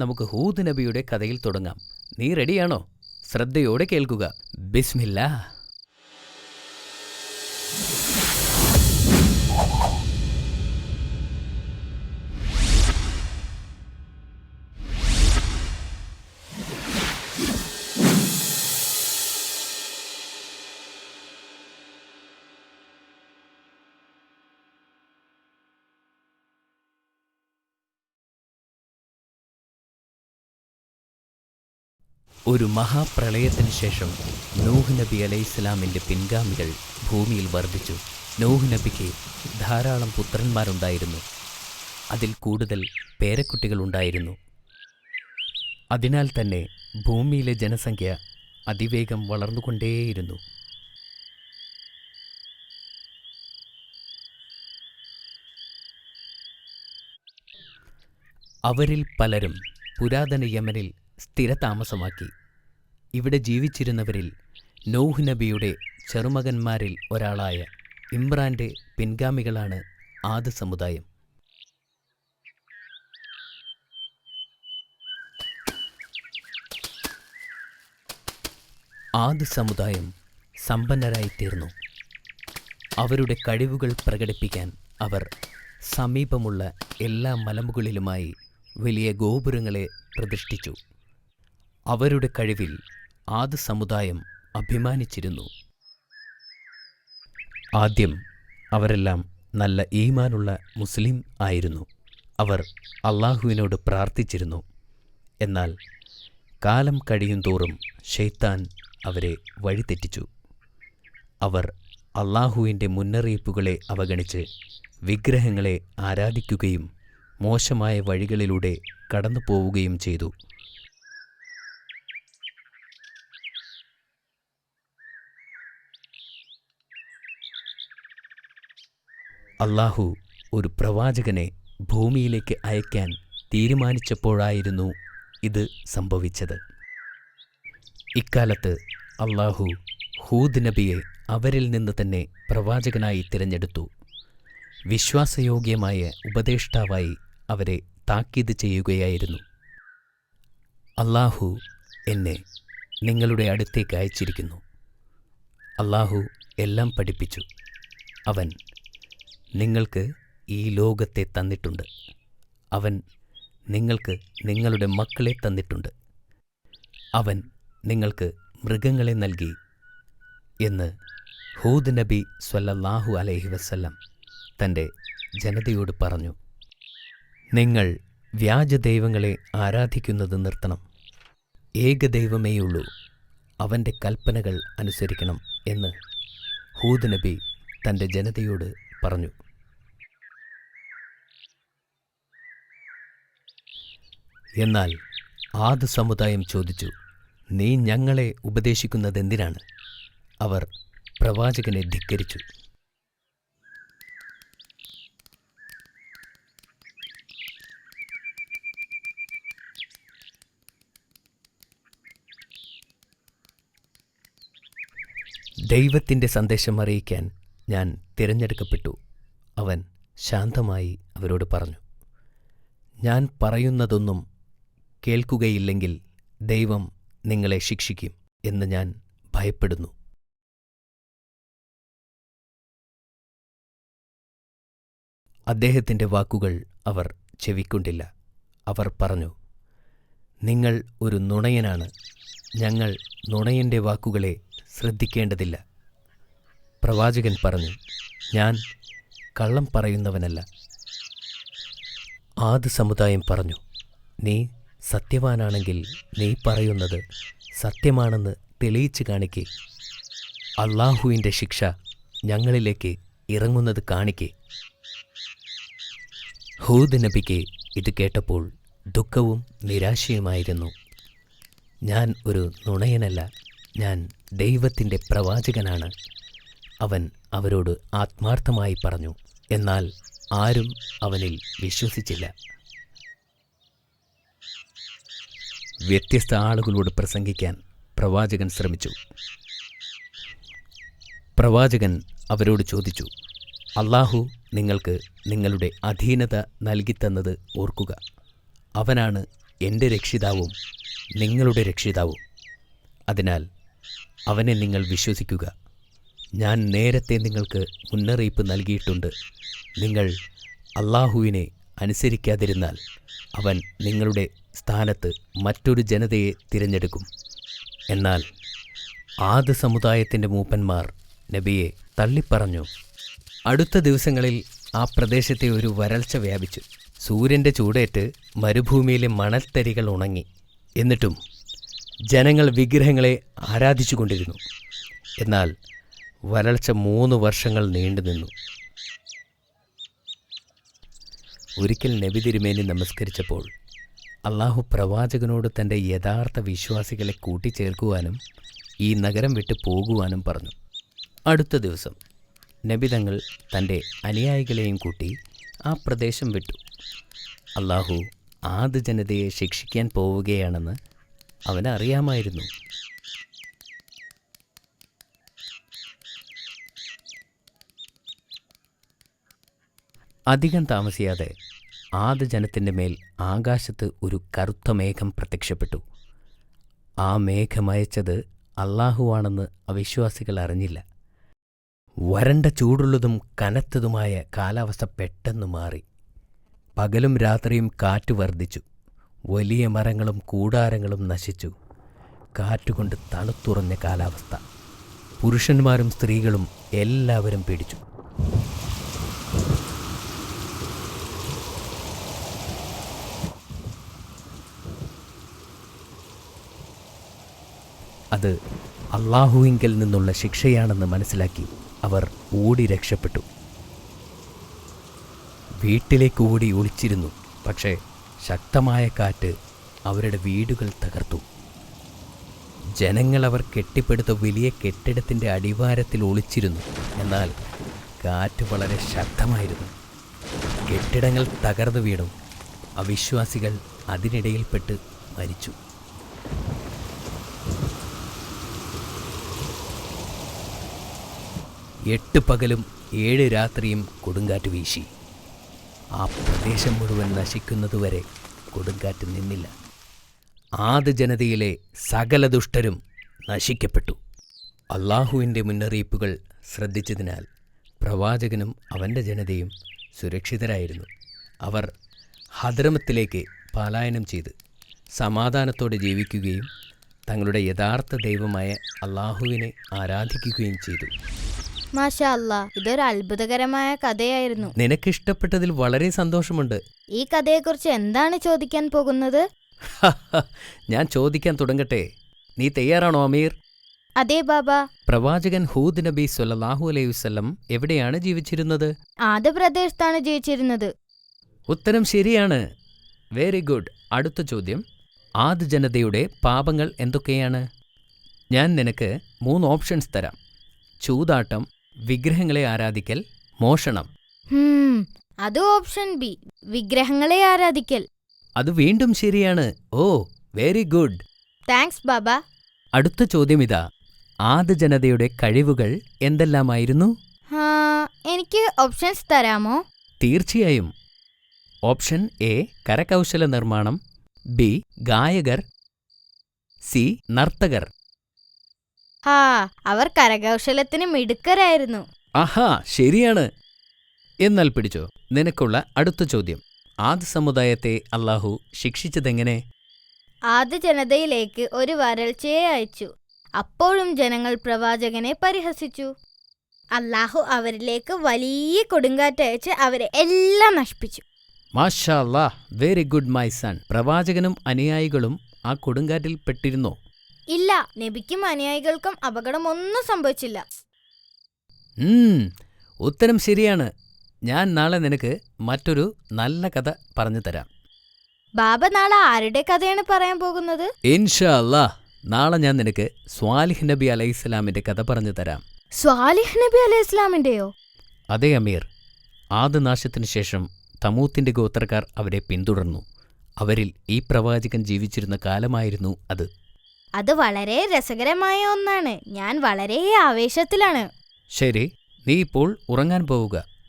നമുക്ക് ഹൂദ് നബിയുടെ കഥയിൽ തുടങ്ങാം. നീ റെഡിയാണോ? ശ്രദ്ധയോടെ കേൾക്കുക. ബിസ്മില്ലാ. ഒരു മഹാപ്രളയത്തിന് ശേഷം നൂഹ് നബി അലൈഹിസ്സലാമിൻ്റെ പിൻഗാമികൾ ഭൂമിയിൽ വർദ്ധിച്ചു. നൂഹ് നബിക്ക് ധാരാളം പുത്രന്മാരുണ്ടായിരുന്നു. അതിൽ കൂടുതൽ പേരക്കുട്ടികളുണ്ടായിരുന്നു. അതിനാൽ തന്നെ ഭൂമിയിലെ ജനസംഖ്യ അതിവേഗം വളർന്നുകൊണ്ടേയിരുന്നു. അവരിൽ പലരും പുരാതന യമനിൽ സ്ഥിരതാമസമാക്കി. ഇവിടെ ജീവിച്ചിരുന്നവരിൽ നൂഹ് നബിയുടെ ചെറുമകന്മാരിൽ ഒരാളായ ഇമ്രാൻ്റെ പിൻഗാമികളാണ് ആദ് സമുദായം. ആദ് സമുദായം സമ്പന്നരായിത്തീർന്നു. അവരുടെ കഴിവുകൾ പ്രകടിപ്പിക്കാൻ അവർ സമീപമുള്ള എല്ലാ മലമുകളിലുമായി വലിയ ഗോപുരങ്ങളെ പ്രതിഷ്ഠിച്ചു. അവരുടെ കഴിവിൽ ആദ് സമുദായം അഭിമാനിച്ചിരുന്നു. ആദ്യം അവരെല്ലാം നല്ല ഈമാനുള്ള മുസ്ലിം ആയിരുന്നു. അവർ അള്ളാഹുവിനോട് പ്രാർത്ഥിച്ചിരുന്നു. എന്നാൽ കാലം കഴിയുന്തോറും ശൈത്താൻ അവരെ വഴിതെറ്റിച്ചു. അവർ അള്ളാഹുവിൻ്റെ മുന്നറിയിപ്പുകളെ അവഗണിച്ച് വിഗ്രഹങ്ങളെ ആരാധിക്കുകയും മോശമായ വഴികളിലൂടെ കടന്നു പോവുകയും ചെയ്തു. അള്ളാഹു ഒരു പ്രവാചകനെ ഭൂമിയിലേക്ക് അയക്കാൻ തീരുമാനിച്ചപ്പോഴായിരുന്നു ഇത് സംഭവിച്ചത്. ഇക്കാലത്ത് അള്ളാഹു ഹൂദ് നബിയെ അവരിൽ നിന്ന് തന്നെ പ്രവാചകനായി തിരഞ്ഞെടുത്തു. വിശ്വാസയോഗ്യമായ ഉപദേഷ്ടാവായി അവരെ താക്കീത് ചെയ്യുകയായിരുന്നു. അള്ളാഹു എന്നെ നിങ്ങളുടെ അടുത്തേക്ക് അയച്ചിരിക്കുന്നു. അള്ളാഹു എല്ലാം പഠിപ്പിച്ചു. അവൻ നിങ്ങൾക്ക് ഈ ലോകത്തെ തന്നിട്ടുണ്ട്. അവൻ നിങ്ങൾക്ക് നിങ്ങളുടെ മക്കളെ തന്നിട്ടുണ്ട്. അവൻ നിങ്ങൾക്ക് മൃഗങ്ങളെ നൽകി എന്ന് ഹൂദ് നബി സ്വല്ലല്ലാഹു അലൈഹി വസല്ലം തൻ്റെ ജനതയോട് പറഞ്ഞു. നിങ്ങൾ വ്യാജദൈവങ്ങളെ ആരാധിക്കുന്നത് നിർത്തണം. ഏകദൈവമേയുള്ളൂ, അവൻ്റെ കൽപ്പനകൾ അനുസരിക്കണം എന്ന് ഹൂദ് നബി തൻ്റെ ജനതയോട് പറഞ്ഞു. എന്നാൽ ആദ് സമുദായം ചോദിച്ചു, നീ ഞങ്ങളെ ഉപദേശിക്കുന്നതെന്തിനാണ്? അവർ പ്രവാചകനെ ധിക്കരിച്ചു. ദൈവത്തിൻ്റെ സന്ദേശം അറിയിക്കാൻ ഞാൻ തിരഞ്ഞെടുക്കപ്പെട്ടു. അവൻ ശാന്തമായി അവരോട് പറഞ്ഞു, ഞാൻ പറയുന്നതൊന്നും കേൾക്കുകയില്ലെങ്കിൽ ദൈവം നിങ്ങളെ ശിക്ഷിക്കും എന്ന് ഞാൻ ഭയപ്പെടുന്നു. അദ്ദേഹത്തിൻ്റെ വാക്കുകൾ അവർ ചെവിക്കൊണ്ടില്ല. അവർ പറഞ്ഞു, നിങ്ങൾ ഒരു നുണയനാണ്. ഞങ്ങൾ നുണയൻ്റെ വാക്കുകളെ ശ്രദ്ധിക്കേണ്ടതില്ല. പ്രവാചകൻ പറഞ്ഞു, ഞാൻ കള്ളം പറയുന്നവനല്ല. ആദ് സമുദായം പറഞ്ഞു, നീ സത്യവാനാണെങ്കിൽ നീ പറയുന്നത് സത്യമാണെന്ന് തെളിയിച്ച് കാണിക്കേ. അള്ളാഹുവിൻ്റെ ശിക്ഷ ഞങ്ങളിലേക്ക് ഇറങ്ങുന്നത് കാണിക്കേ. ഹൂദ് നബിക്ക് ഇത് കേട്ടപ്പോൾ ദുഃഖവും നിരാശയുമായിരുന്നു. ഞാൻ ഒരു നുണയനല്ല, ഞാൻ ദൈവത്തിൻ്റെ പ്രവാചകനാണ്. അവൻ അവരോട് ആത്മാർത്ഥമായി പറഞ്ഞു. എന്നാൽ ആരും അവനിൽ വിശ്വസിച്ചില്ല. വ്യത്യസ്ത ആളുകളോട് പ്രസംഗിക്കാൻ പ്രവാചകൻ ശ്രമിച്ചു. പ്രവാചകൻ അവരോട് ചോദിച്ചു, അള്ളാഹു നിങ്ങൾക്ക് നിങ്ങളുടെ അധീനത നൽകിത്തന്നത് ഓർക്കുക. അവനാണ് എൻ്റെ രക്ഷിതാവും നിങ്ങളുടെ രക്ഷിതാവും. അതിനാൽ അവനെ നിങ്ങൾ വിശ്വസിക്കുക. ഞാൻ നേരത്തെ നിങ്ങൾക്ക് മുന്നറിയിപ്പ് നൽകിയിട്ടുണ്ട്. നിങ്ങൾ അള്ളാഹുവിനെ അനുസരിക്കാതിരുന്നാൽ അവൻ നിങ്ങളുടെ സ്ഥാനത്ത് മറ്റൊരു ജനതയെ തിരഞ്ഞെടുക്കും. എന്നാൽ ആദ് സമുദായത്തിൻ്റെ മൂപ്പന്മാർ നബിയെ തള്ളിപ്പറഞ്ഞു. അടുത്ത ദിവസങ്ങളിൽ ആ പ്രദേശത്തെ ഒരു വരൾച്ച വ്യാപിച്ചു. സൂര്യൻ്റെ ചൂടേറ്റ് മരുഭൂമിയിലെ മണൽത്തരികൾ ഉണങ്ങി. എന്നിട്ടും ജനങ്ങൾ വിഗ്രഹങ്ങളെ ആരാധിച്ചുകൊണ്ടിരുന്നു. എന്നാൽ വരൾച്ച 3 വർഷങ്ങൾ നീണ്ടുനിന്നു. ഒരിക്കൽ നബി തിരുമേനി നമസ്കരിച്ചപ്പോൾ അള്ളാഹു പ്രവാചകനോട് തൻ്റെ യഥാർത്ഥ വിശ്വാസികളെ കൂട്ടിച്ചേർക്കുവാനും ഈ നഗരം വിട്ട് പോകുവാനും പറഞ്ഞു. അടുത്ത ദിവസം നബി തങ്ങൾ തൻ്റെ അനുയായികളെയും കൂട്ടി ആ പ്രദേശം വിട്ടു. അള്ളാഹു ആദ് ജനതയെ ശിക്ഷിക്കാൻ പോവുകയാണെന്ന് അവനറിയാമായിരുന്നു. അധികം താമസിയാതെ ആദ് ജനത്തിൻ്റെ മേൽ ആകാശത്ത് ഒരു കറുത്ത മേഘം പ്രത്യക്ഷപ്പെട്ടു. ആ മേഘമയച്ചത് അള്ളാഹുവാണെന്ന് അവിശ്വാസികൾ അറിഞ്ഞില്ല. വരണ്ട ചൂടുള്ളതും കനത്തതുമായ കാലാവസ്ഥ പെട്ടെന്ന് മാറി. പകലും രാത്രിയും കാറ്റ് വർദ്ധിച്ചു. വലിയ മരങ്ങളും കൂടാരങ്ങളും നശിച്ചു. കാറ്റുകൊണ്ട് തണുത്തുറഞ്ഞ കാലാവസ്ഥ. പുരുഷന്മാരും സ്ത്രീകളും എല്ലാവരും പേടിച്ചു. അത് അള്ളാഹുവിങ്കൽ നിന്നുള്ള ശിക്ഷയാണെന്ന് മനസ്സിലാക്കി അവർ ഓടി രക്ഷപ്പെട്ടു. വീട്ടിലേക്ക് ഓടി ഒളിച്ചിരുന്നു. പക്ഷേ ശക്തമായ കാറ്റ് അവരുടെ വീടുകൾ തകർത്തു. ജനങ്ങൾ അവർ കെട്ടിപ്പടുത്ത വലിയ കെട്ടിടത്തിൻ്റെ അടിവാരത്തിൽ ഒളിച്ചിരുന്നു. എന്നാൽ കാറ്റ് വളരെ ശക്തമായിരുന്നു. കെട്ടിടങ്ങൾ തകർന്നു വീണു. അവിശ്വാസികൾ അതിനിടയിൽപ്പെട്ട് മരിച്ചു. എട്ട് പകലും 7 രാത്രിയും കൊടുങ്കാറ്റ് വീശി. ആ പ്രദേശം മുഴുവൻ നശിക്കുന്നതുവരെ കൊടുങ്കാറ്റ് നിന്നില്ല. ആദ് ജനതയിലെ സകല ദുഷ്ടരും നശിക്കപ്പെട്ടു. അള്ളാഹുവിൻ്റെ മുന്നറിയിപ്പുകൾ ശ്രദ്ധിച്ചതിനാൽ പ്രവാചകനും അവൻ്റെ ജനതയും സുരക്ഷിതരായിരുന്നു. അവർ ഹദ്രമത്തിലേക്ക് പലായനം ചെയ്ത് സമാധാനത്തോടെ ജീവിക്കുകയും തങ്ങളുടെ യഥാർത്ഥ ദൈവമായ അള്ളാഹുവിനെ ആരാധിക്കുകയും ചെയ്തു. മാഷാ അല്ലാ, ഇതൊരു അത്ഭുതകരമായ കഥയായിരുന്നു. നിനക്കിഷ്ടപ്പെട്ടതിൽ വളരെ സന്തോഷമുണ്ട്. ഈ കഥയെക്കുറിച്ച് എന്താണ് ചോദിക്കാൻ പോകുന്നത്? ഞാൻ ചോദിക്കാൻ തുടങ്ങട്ടെ. നീ തയ്യാറാണോ അമീർ? അതെ ബാബാ. പ്രവാചകൻ ഹൂദ് നബി സ്വല്ലല്ലാഹു അലൈഹി വസല്ലം എവിടെയാണ് ജീവിച്ചിരുന്നത്? ആദ് പ്രദേശത്താണ് ജീവിച്ചിരുന്നത്. ഉത്തരം ശരിയാണ്. Very good. അടുത്ത ചോദ്യം. ആദ് ജനതയുടെ പാപങ്ങൾ എന്തൊക്കെയാണ്? ഞാൻ നിനക്ക് 3 ഓപ്ഷൻസ് തരാം. ചൂതാട്ടം, വിഗ്രഹങ്ങളെ ആരാധിക്കൽ, മോഷണം. അത് ഓപ്ഷൻ ബി, വിഗ്രഹങ്ങളെ ആരാധിക്കൽ. അത് വീണ്ടും ശരിയാണ്. ഓ, വെരി ഗുഡ്. താങ്ക്സ് ബാബാ. അടുത്ത ചോദ്യം ഇതാ. ആദ് ജനതയുടെ കഴിവുകൾ എന്തെല്ലാമായിരുന്നു? എനിക്ക് ഓപ്ഷൻസ് തരാമോ? തീർച്ചയായും. ഓപ്ഷൻ എ കരകൗശല നിർമ്മാണം, ബി ഗായകർ, സി നർത്തകർ. അവർ കരകൗശലത്തിന് മിടുക്കരായിരുന്നു. ആഹാ, ശരിയാണ്. എന്നാൽ പിടിച്ചോ, നിനക്കുള്ള അടുത്ത ചോദ്യം. ആദ് സമുദായത്തെ അള്ളാഹു ശിക്ഷിച്ചതെങ്ങനെ? ആദ് ജനതയിലേക്ക് ഒരു വരൾച്ചയെ അയച്ചു. അപ്പോഴും ജനങ്ങൾ പ്രവാചകനെ പരിഹസിച്ചു. അള്ളാഹു അവരിലേക്ക് വലിയ കൊടുങ്കാറ്റയച്ച് അവരെ എല്ലാം നശിപ്പിച്ചു. മാഷാ അല്ലാഹ്, വെരി ഗുഡ് മൈ സൺ. പ്രവാചകനും അനുയായികളും ആ കൊടുങ്കാറ്റിൽ പെട്ടിരുന്നോ? ഇല്ല, നബിക്കും അനുയായികൾക്കും അപകടമൊന്നും സംഭവിച്ചില്ല. ഉത്തരം ശരിയാണ്. ഞാൻ നാളെ നിനക്ക് മറ്റൊരു നല്ല കഥ പറഞ്ഞു തരാം. ബാബ നാളെ ആരുടെ കഥയാണ് പറയാൻ പോകുന്നത്? ഇൻഷാ അല്ലാഹ്, നാളെ ഞാൻ നിനക്ക് സ്വാലിഹ് നബി അലൈഹിസ്സലാമിന്റെ കഥ പറഞ്ഞു തരാം. സ്വാലിഹ് നബി അലൈഹിസ്സലാമിന്റെയോ? അതെ അമീർ. ആദ് നാശത്തിനു ശേഷം തമൂത്തിന്റെ ഗോത്രക്കാർ അവരെ പിന്തുടർന്നു. അവരിൽ ഈ പ്രവാചകൻ ജീവിച്ചിരുന്ന കാലമായിരുന്നു അത്. അത് വളരെ രസകരമായ ഒന്നാണ്. ഞാൻ വളരെ ആവേശത്തിലാണ്. ശരി, നീ ഇപ്പോൾ ഉറങ്ങാൻ പോവുക.